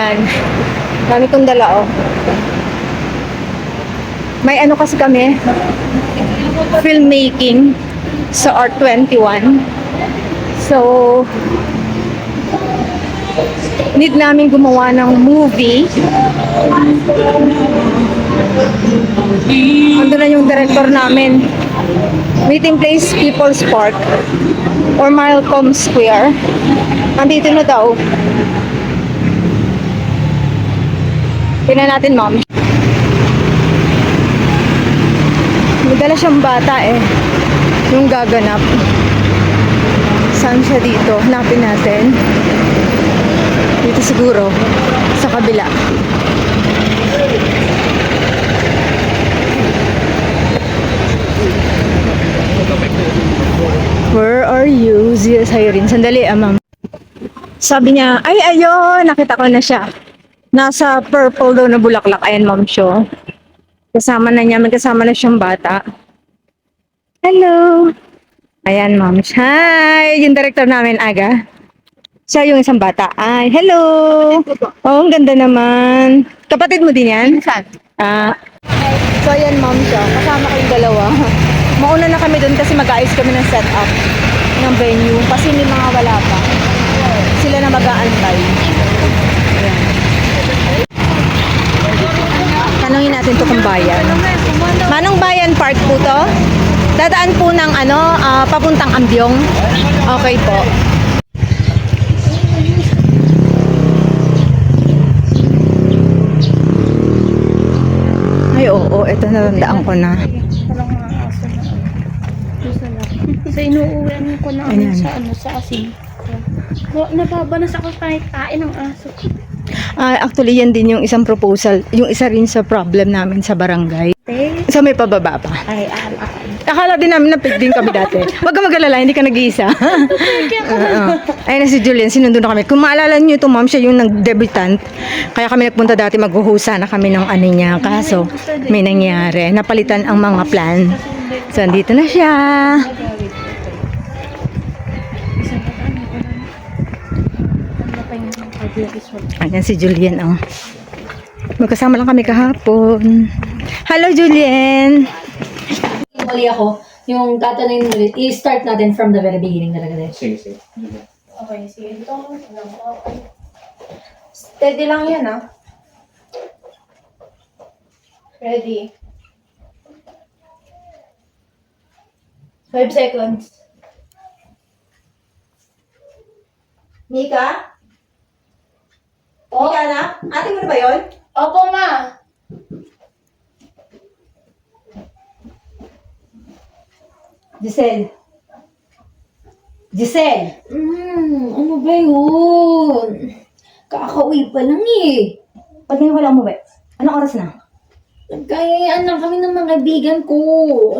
Ayan. Dami kong dala, oh. May ano kasi kami, filmmaking sa Art21. So, need namin gumawa ng movie. Ando na yung director namin. Meeting place, People's Park or Malcolm Square. Andito na daw. Tingnan natin, ma'am. May dala siyang bata eh. Yung gaganap. Saan siya dito? Hanapin natin. Dito siguro. Sa kabila. Where are you? Zia Siren. Sandali, ma'am. Sabi niya, ay, ayun. Nakita ko na siya. Nasa purple daw na bulaklak. Ayan, ma'am, siya. Kasama na niya. May kasama na siyang bata. Hello. Ayan, ma'am. Hi! Yung director namin, Aga. Siya yung isang bata. Ay, hello! Oh, ang ganda naman. Kapatid mo din yan? Saan? So, ayan, ma'am siya. Kasama kayong dalawa. Mauna na kami doon kasi mag-ayos kami ng setup ng venue. Kasi may mga wala pa. Sila na mag-aantay. Ayan. Tanungin natin to kung bayan. Manong Bayan Park po to? Dadaan po ng papuntang Ambyong. Okay po. Ay, oo. Ito natandaan ko na. Walang mga aso na Sa inuuwian ko na sa asin. Nababanas ako kahit tain ng aso. Actually, yan din yung isang proposal. Yung isa rin sa problem namin sa barangay. So, may pababa pa. Ay, Akala din namin na pig din kami dati. Huwag ka mag-alala, hindi ka nag-iisa. Ayun na si Julian, sinundo na kami. Kung maalala nyo ito, ma'am, siya yung nag-debutant. Kaya kami nagpunta dati, maghuhusa na kami ng ano niya. Kaso, may nangyari. Napalitan ang mga plan. So, andito na siya. Ayan si Julian, oh. Magkasama lang kami kahapon. Hello, Julian! Mali ako, yung tatanungin ulit, i-start natin from the very beginning talaga din. Sige. Okay, sige. Ito, Steady lang yan, ah. ready. 5 seconds. Mika? Mika na? Ate mo na ba yun? Opo, ma. Giselle. Giselle! Ano ba yun? Kakauwi pa lang eh. Ba't ngayon wala umuwi? Anong oras na? Nagkayaan lang kami ng mga kaibigan ko.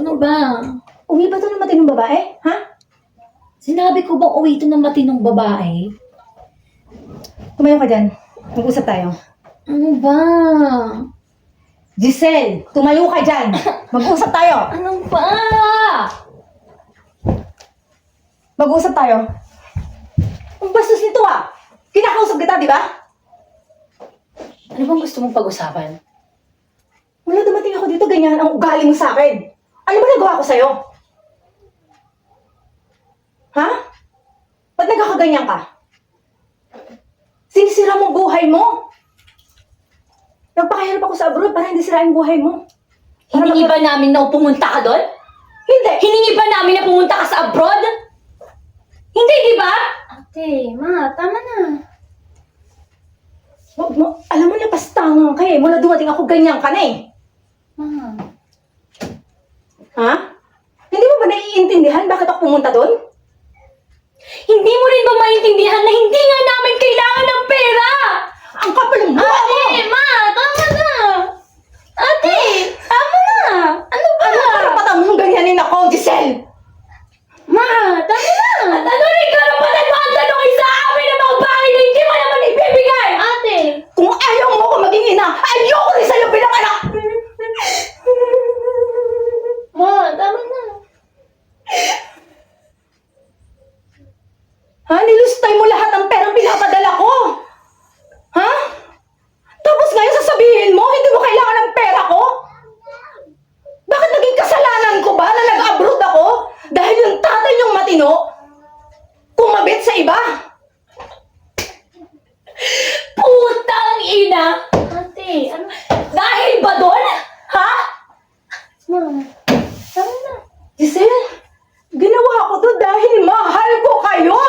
Ano ba? Uwi ba ito ng matinong babae? Ha? Sinabi ko bang uwi ito ng matinong babae? Tumayo ka dyan. Mag-usap tayo. Ano ba? Giselle! Tumayo ka dyan! Mag-usap tayo! Ano ba? Mag-usap tayo. Ang bastos nito, ah! Kinakausap kita, di ba? Ano bang gusto mong pag-usapan? Wala, dumating ako dito, ganyan ang ugali mo sa akin. Ano ba nagawa ko sa'yo? Ha? Ba't nagkakaganyan ka? Sinisira mo ang buhay mo. Nagpakahirap ako sa abroad para hindi sirain buhay mo. Hiningi ba namin na pumunta ka doon? Hindi! Hiningi ba namin na pumunta ka sa abroad? Hindi, di ba? Ate, ma, tama na. Wag mo, alam mo na pastangan ka eh. Mula dumating ako, ganyan ka na eh. Ma. Ha? Hindi mo ba naiintindihan bakit ako pumunta doon? Hindi mo rin ba maintindihan na hindi nga namin kailangan ng pera? Ang kapal mo! Ate, ma, tama na. Ate, tama na. Ano ba? Ano karapatan mong ganyanin ako, Giselle? Ma, tama na. At ano rin karapatan mo ang tanongin sa amin ng mga bagay na hindi mo naman ibibigay? Ate. Kung ayaw mo ako maging ina, ayoko rin sa'yo bilang anak! Ma, tama na. Ha? Nilustay mo lahat ng perang pinapadala ko! Ha? kanina? Ate, ano? Dahil ba doon? Ha? Ma, tara na. Giselle, ginawa ko to dahil mahal ko kayo!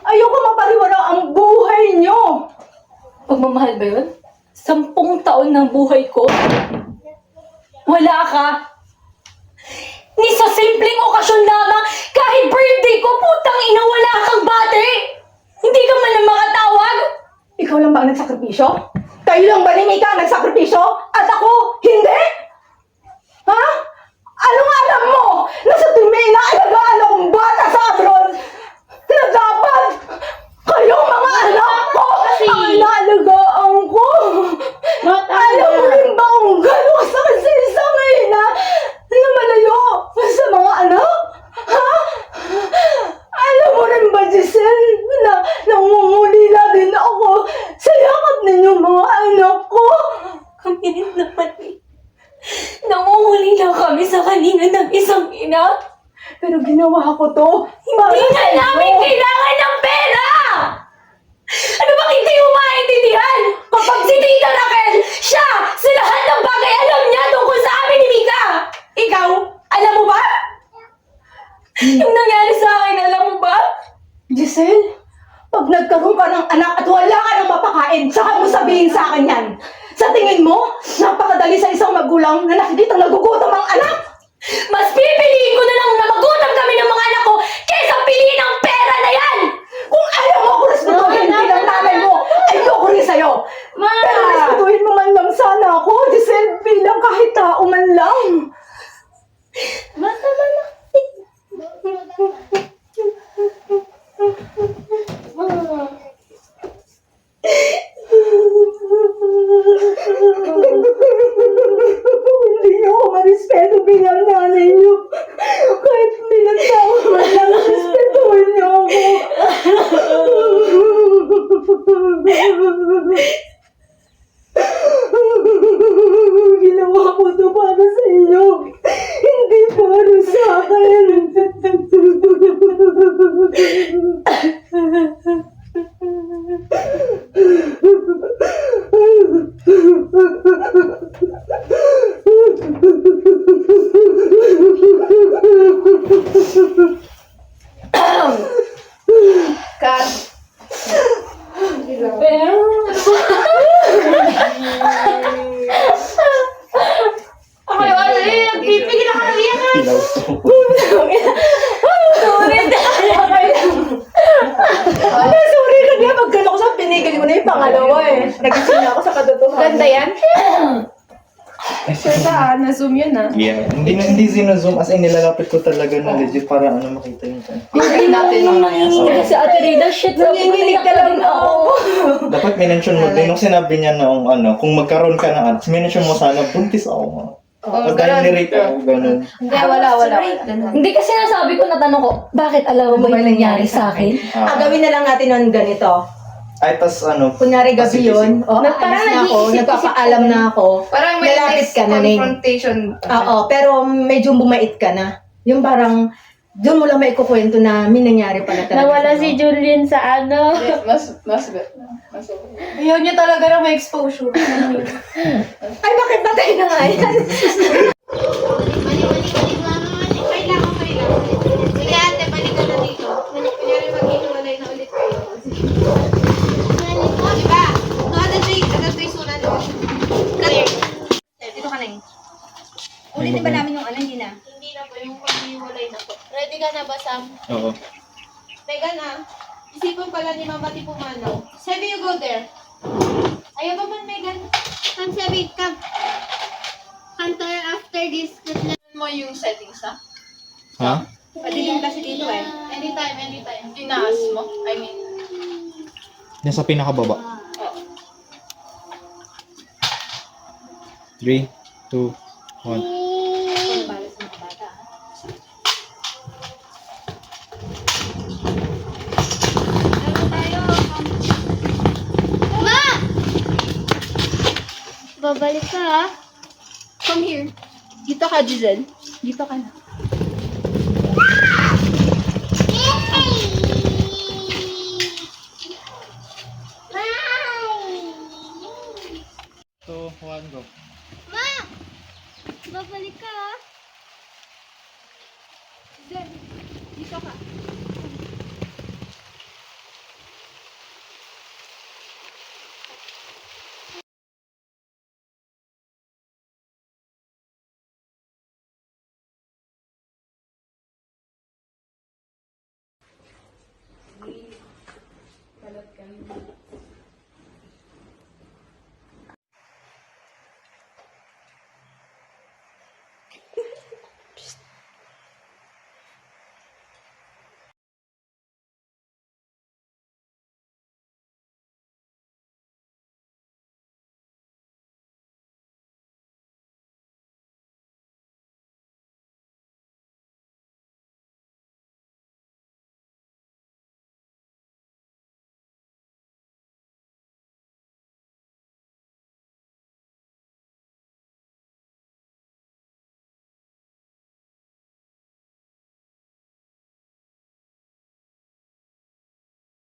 Ayoko mapariwara ang buhay nyo! Pagmamahal ba yun? 10 taon ng buhay ko? Wala ka? Ni sa simpleng okasyon lamang, kahit birthday ko, putang ina, wala kang bate! Hindi ka man lang makatawag? Ikaw lang ba ang nagsakripisyo? Kayo lang ba ni Mika ang nagsakripisyo? At ako, hindi? Ha? Anong alam mo na sa tuwing inaalagaan akong bata sa abroad na dapat kayong mga anak ko ang inaalagaan ko? Alam mo rin ba kung gano'n kasakit sa isang ina na malayo sa mga anak? Ha? Alam mo rin ba, Giselle, na nangungulila din ako sa yakap ninyong mga anak ko? Kami rin naman eh. Nangunguli lang kami sa kalinga ng isang ina. Pero ginawa ko to. Hindi na namin kailangan ng pera! Ano bang hindi mo maintindihan? Kapag si Tita Raquel, siya, sa lahat ng bagay alam niya tungkol sa amin ni Mika! Ikaw, alam mo ba? Yung nangyari sa akin, alam mo ba? Giselle, pag nagkaroon ka ng anak at wala ka ng mapakain, saka mo sabihin sa akin yan. Sa tingin mo, napakadali sa isang magulang na nakikitang nagugutom ang anak? Mas pipiliin ko na lang na magutom kami ng mga anak ko kaysa piliin ang pera na yan! Kung ayaw mo ako respetuhin bilang nanay mo, ayoko rin sa'yo. Pero respetuhin mo man lang sana ako, Giselle, bilang kahit tao man lang. Tama na. Hindi niyo ako marespeto bilang nanay niyo. Kahit bilang tao man lang, respetuhin niyo ako. Ginawa ko to para sa inyo. Hindi para sa akin. Ay, nagpipigil ako ng iyakan. Sorry na nga, pagkano ko sa pinigil ko na yung pangalawa eh. Nagising na ako sa katotohanan. Ganda yan? Saan? Na-zoom yun ah. Yeah. Hindi sino-zoom. As in, nilalapit ko talaga na legit para makita yung time. Hindi natin Kasi Ate Rida, shit, Nanginginig talaga ako. Dapat minention mo din. Nung sinabi niya noong kung magkaroon ka ng anak, minention mo sana, buntis ako. Pag dahil ni-rape ako, ganun. Hindi, wala. Hindi kasi nasabi ko, natanong ko, bakit alam mo ba yung nangyari sa akin? Gawin na lang natin nun ganito. Ay, tas Kunyari gabi yun, Parang parang na ako, nag-iisip-isip nagpapaalam na ako. Parang may Lalapit next ka na, Ning. confrontation. Oo, pero medyo bumait ka na. Yung parang, doon mo lang may kukwento na may nangyari pala talaga. Nawala si Julian sa ano. Mas okay. Ayaw niya talaga na may exposure. Ay, bakit patay na nga yan? Sige ate, balik ka na dito. Kunyari maghihiwalay na ulit kayo. Diba? No, agad trace muna doon. Dito ka na yun. Ulitin ba namin yung hindi na? Hindi na po, yung paghihiwalay na po. Ready ka na ba, Sam? Oo. Teka na. Isipan pala ni Mama Tipumano. Sebi, you go there. Ayaw ba man, Megan? Come, Sebi, come. Hunter, after this, Mo yung settings, ha? Ha? Pwede din kasi dito eh. Anytime. Inaas mo? I mean, Nasa pinakababa. 3, 2, 1. Ma! Babalik ka, ha? come here. Dito ka, Giselle. Dito ka na. One, go. Ma! Babalik ka ah. Zen, dito ka.